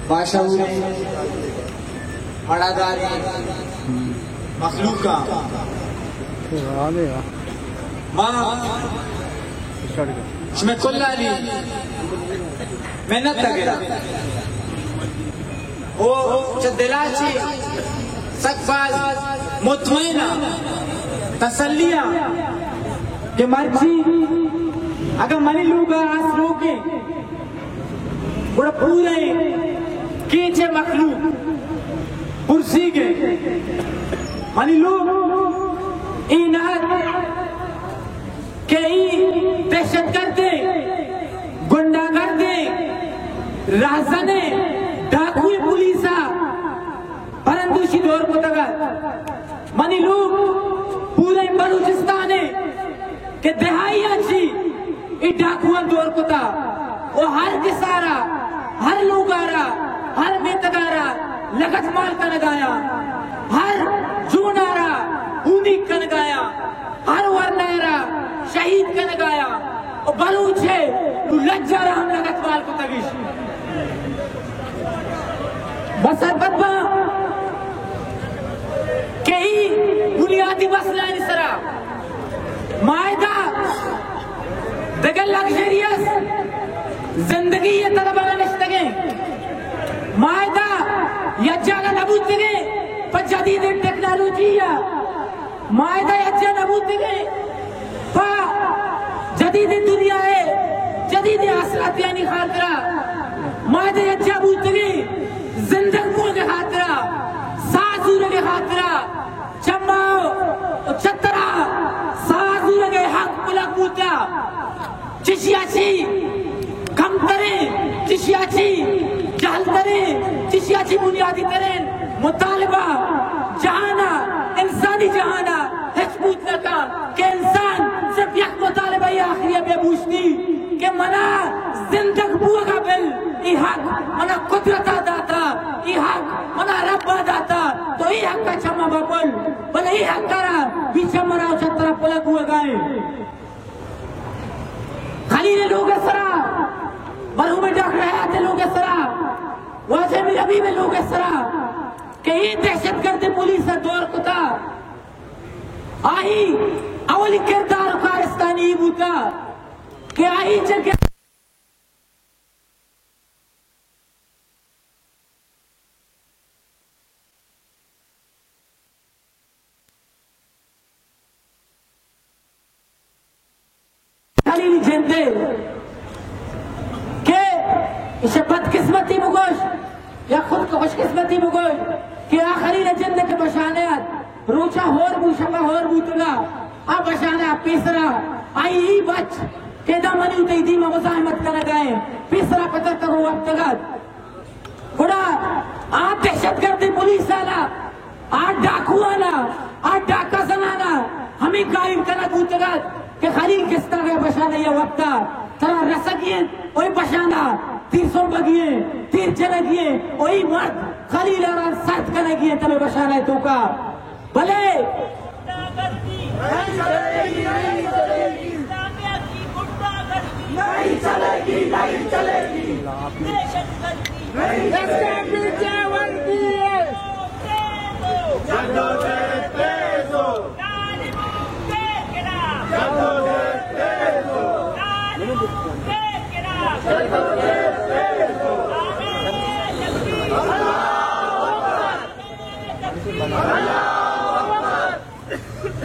باشعور بڑادار مخلوق کا میں کل علی محنت لگے وہ دلاچی سکفاز مطمئنہ تسلیہ کہ مرچی اگر منی لوگا آس لوگے بڑا پورے کیچے مخلوق پرسی گئے منی لوگ اینات کہ ای دہشت گردے گنڈا گردے رازنے ڈاکوی پولیسا پرندوشی دور کو تگت منی لوگ پورے بلوچستانے کہ دہائی آچی ای ڈاکوان دور کو تا وہ ہر کسارا ہر لوگارا ہر میتگارا لگت مال کا نگایا ہر جونارا اونیک کا نگایا ہر ورنارا شہید کا نگایا اور بلوچے لجا رہا ہم لگت مال کو تگیش بسر بدبا کہ ہی بنیادی مسئلہ نسرا معاہدہ دگل لگژریس زندگی یہ طلبہ نشتگیں معاہدہ یجانا نبود دگیں پر جدید ٹیکنالوجی معاہدہ یجا نبود دگیں پر جدید دنیا ہے جدید اصلات یعنی خاطرہ معاہدہ یجا بود دگیں زندگوں کے خاطرہ سازور کے خاطرہ چماؤ چترہ سازور کے حق پلک بوتا چشیاچی کم کریں چشیاچی جہل کریں چشیاچی بنیادی کریں مطالبہ جہانا انسانی جہانا حسبوت لکا کہ انسان صرف یک مطالبہ یہ آخریہ بے بوشتی کہ منا زندگ بوگا بل ای حق منا قدرتا داتا ای حق منا ربا داتا تو ای حق کا چمہ بپل بلے ای حق کرا بیچہ منا چترہ پلک ہوئے گائے خلیل لوگ سرا مرحوم ڈاکٹر حیات لوگ سرا واجہ میں ربی میں لوگ سرا کہ یہ دہشت گرد پولیس دور کتا آئی اولی کردار کارستانی بوتا کہ آئی جگہ خلیل جندے کہ اسے بدقسمتی بگوش یا خود کو خوش قسمتی بگوش کہ آخری جندے کے بشانیت روچا ہور بو شبہ ہور بوتگا اب بشانیت پیسرا آئی ہی بچ کہ دا منی ہوتے دیمہ مزاحمت کا لگائیں پیسرا پتر تک ہوا ابتگت گوڑا آج دہشت گردی پولیس آلا آج ڈاکو آلا آج ڈاکا زنانا ہمیں قائم کرنا بوتگت کہ خلیل کس طرح بشانہ یہ وقتا ترہ رسکیے اوہی بشانہ تیر سو بگیے تیر چلگیے اوہی مرد خلیل آران سرد کنگیے تمہیں بشانہ تو کا بلے نہیں چلے گی نہیں چلے گی نہیں چلے گی اس کے پیچھے وردی ہے جدو دے تیزو جدو دے تیزو جدو دے تیزو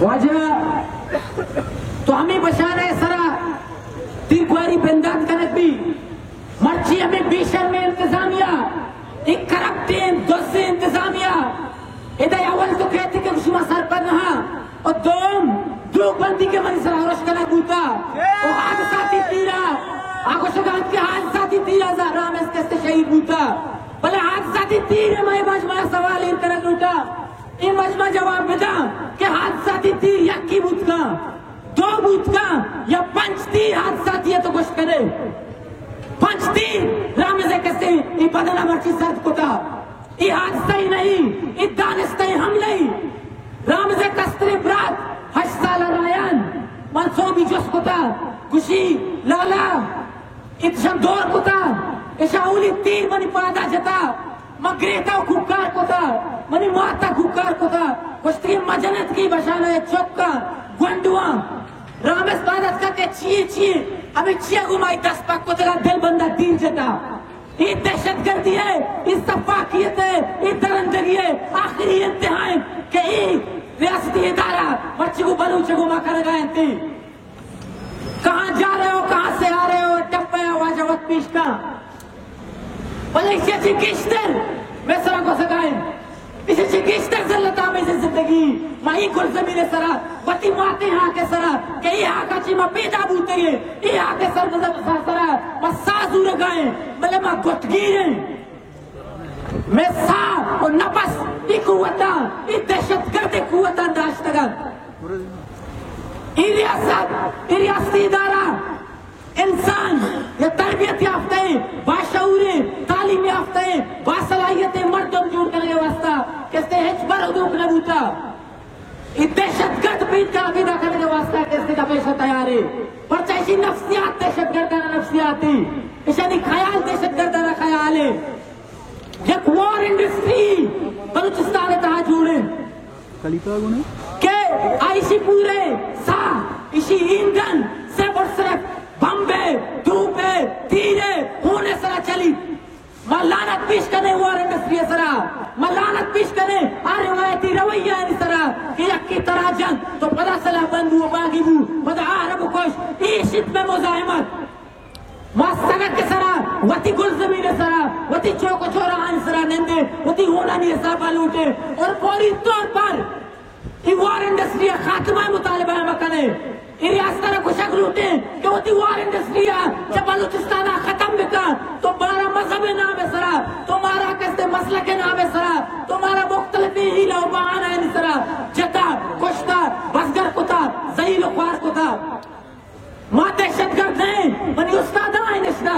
واجہ تو ہمیں بشانہ سرا تیرکواری بندات کنک بھی مرچی ہمیں بیشر میں انتظامیہ ایک کرپٹین دوسرے انتظامیہ ادھا اول تو کہتے کہ شما سر پر نہا اور دوم دروگ بندی کے منی سر حرش کنک بوتا اور حادثاتی تیرہ آگو شگانت کے حادثاتی تیرہ رام اس کستے شہید بوتا بلے حادثاتی تیرہ میں مجمع سوال ان طرح لوٹا این مجمع جواب بدا کہ حادثاتی تیر یکی بوت کا دو بوت کا یا پنچ تیر حادثاتی ہے تو کچھ کرے پنچ تیر رامزے کسے ای بدنہ مرچی سرد کتا ای حادثہ ہی نہیں ای دانستہ ہی حملہ ہی رامزے کستری برات 8 سالہ رایان منصوبی جس کتا کشی لالا اتشم دور کتا اشاولی تیر منی پادا جتا مگریتا کھکار کو تھا منی ماتا کھکار کو تھا کشتی مجنت کی بشانہ چوکا گونڈوان رامس پادت کا تے چیئے چیئے ابھی چیئے گمائی 10 پاک کو تھا دل بندہ دین جتا یہ دہشت گردی ہے اس صفاقیت ہے یہ درندگی ہے آخری انتہائیں کہ یہ ریاستی ادارہ بچے کو بلوچے کو مکہ لگائیں تھی کہاں جا رہے ہو کہاں سے آ رہے ہو ٹپیا واجہ وقت پیش کا بلے اسی اچھی کشتر میں سرا کو سکائیں اسی اچھی کشتر زلطہ میں سے زندگی مائی گل زمین سرا وطی ماتے ہاں کے سرا کہ یہ آقا چی ما پیدا بوتے گئے یہ آقا سر سرا ما سازو رگائیں بلے ما گتگیریں میں سا اور نفس ای قوتا ای دہشت گرد قوتا داشتگا ای ریاستی ادارہ انسان یہ تربیت یافتہ ہیں باشعور ہیں تعلیم یافتہ ہیں باصلاحیت مردم جوڑ کرنے واسطہ کستے ہچ بر ادوک نبوتا یہ دہشت گرد پیٹ کا عقیدہ کرنے واسطہ کستے کا پیشہ تیار ہے پرچہ اسی نفسیات دہشت گردانہ نفسیاتی اسے خیال دہشت گردانہ خیال ہے یک وار انڈسٹری بلوچستان تہا جوڑے کہ آئیسی پورے سا اسی ایندھن سے برصرف بمبے دھوپے تیرے ہونے سرا چلی ملانت پیش کرنے وار انڈسٹری سرا ملانت پیش کرنے آ روایتی رویہ ہے سرا کہ یکی طرح جنگ تو پدا صلاح بندو و باغی بو پدا عرب کوش ایشت میں مزاحمت مستقت کے سرا وطی گل زمین سرا وطی چوک و چورا آن سرا نندے وطی ہونا نہیں حسابہ لوٹے اور فوری طور پر یہ وار انڈسٹری خاتمہ مطالبہ مکنے یہ ریاستانہ کو شک لوٹے کہ وہ تی وار انڈسٹری جب بلوچستانہ ختم بکا تو بارا مذہب نام سرا تمہارا کستے مسلک نام سرا تمہارا مختلف ہیلہ و بہانہ سرا جتا کشتا بسگر کتا زلیل و خوار کتا ماں دہشت گرد ہیں منی استاد آئیں نشنا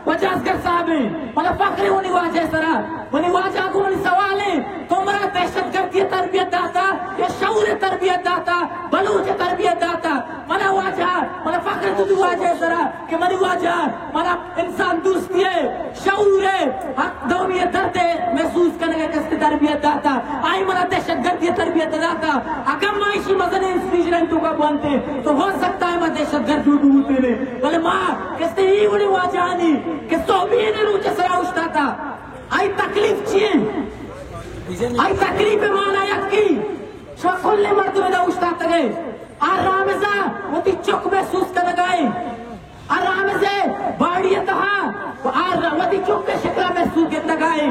وجہ ازگر صاحب ہیں مانا فخر ہونی واجہ سرا منی واجہ کو منی سوال ہیں تمہارا دہشت گردی تربیت داتا یا شعور تربیت داتا بلوچ تربیت داتا مانا واجہ مانا فخر تو واجہ سرا کہ منی واجہ مانا انسان دوستی ہے شعور ہے حق دومی درد محسوس کرنے کا کستے تربیت داتا آئی مانا دہشت گردی تربیت داتا اگر معاشی مزن انسٹیجرنٹوں کا بنتے تو ہو سکتا ہے ماں دہشت گردی ہوتے لے بلے ماں کستے ہی بڑی واجہ آنی کہ صحبین روچے سرا اشتا تھا آئی تکلیف چیئے آئی تکلیف مانا یکی شو کھلے مرد میں دا اشتا تھا گئے آرامزہ وہ تی چک محسوس کر گئے آرامزہ باڑی تہا وہ تی چک میں شکرہ محسوس کر گئے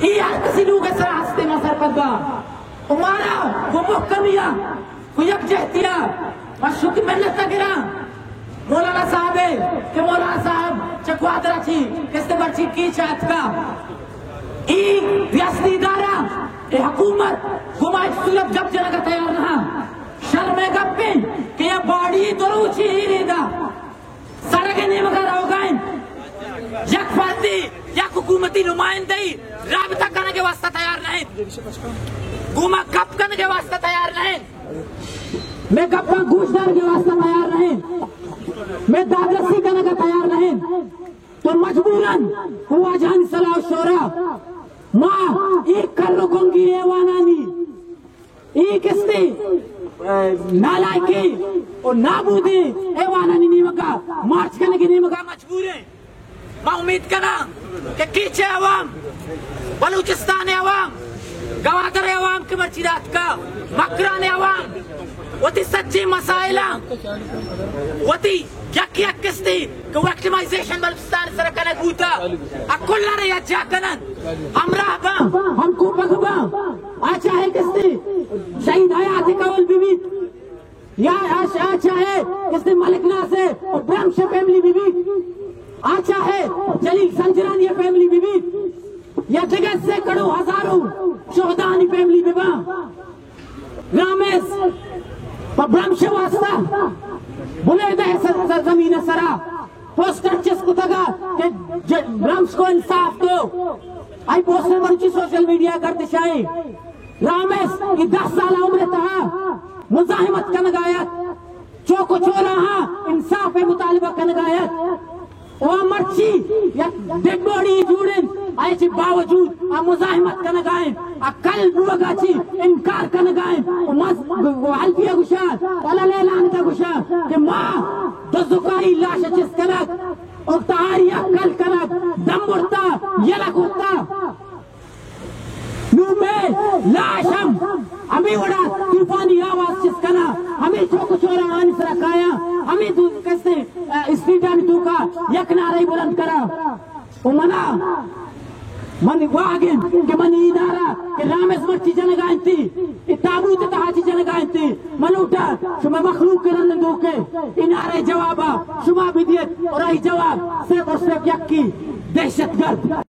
یہ ہر کسی لوگ سرا ہستے مسر پر گا ہمارا وہ محکمیہ وہ یک جہتیہ مشروع کی محنت تا گرا مولانا صاحب ہے کہ مولانا صاحب چکوادرہ چھی کستے برچی کی چاہت کا ای ریاستی ادارہ ای حکومت گمائش سلب جب جنہ کا تیار رہا شرمے گپیں کہ یہ باڑی دروچی ہی ریدہ سڑکے نیمگا رہو گائیں یک فردی یک حکومتی نمائندہی رابطہ کرنے کے واسطہ تیار نہیں گوما گپ کرنے کے واسطہ تیار نہیں میں گپا گوشدار کے واسطہ تیار نہیں میں دادرسی کرنے کا تیار نہیں تو مجبوراً ہوا جان صلاح و شورا ماں ایک کر رکھوں گی ایوانانی ایک استی نالائکی اور نابودی ایوانانی نیمکا مارچ کرنے کی نیمکا مجبور ہے میں امید کرنا کہ کیچے عوام بلوچستان عوام گوادر عوام کی مرچیدات کا مکران عوام وہ تی سچی مسائلہ وہ تی یک یک کستی کہ ویکٹیمائزیشن بلوچستان سرکنے گوتا اکلہ رہی اچھا کنن ہم راہ با ہم کو بگبا آچا ہے کستی شہید حیاتی قول بیویت یا آچا ہے کستی ملک ناصر اور برمش فیملی بیویت آچا ہے جلیل سنجرانی فیملی بیویت یا جگہ سے کڑو ہزاروں شہدانی فیملی بیوہ رامیس برمش واسطہ بلے دے سرزمین سرا پوسٹر چس کو تگا کہ برمش کو انصاف دو آئی پوسٹر مرچی سوشل میڈیا کرتے شاہی رامیس یہ 10 سالہ عمر تہا مزاحمت کا نگایت چوکو چورا ہاں انصاف مطالبہ کا نگایت او مرچی یا ڈیڈ باڈی جوڑن ایچی باوجود مزاحمت کا نگائیں کل بوگا چی انکار کا نگائیں حلفیہ گوشا والا لیلان کا گوشا کہ ماں دزدکاری لاش چس کنک اور تہاری اکل کنک دم مرتا یلک ہوتا نو میں لاشم ہمیں وڑا طوفانی آواز چس کنا ہمیں چوک چورا آنی سرا کایا ہمیں تو کسے اسٹریٹان تو کا یک نعرہ بلند کرا او منا من واگن کہ من ادارہ کہ رامز مرچی جنگائیں تھی تابوت تحاچی جنگائیں تھی من اٹھا شما مخلوق کرن دوکے انارے جوابا شما بھی دیت اور آئی جواب صرف اور صرف یک کی دہشت گرد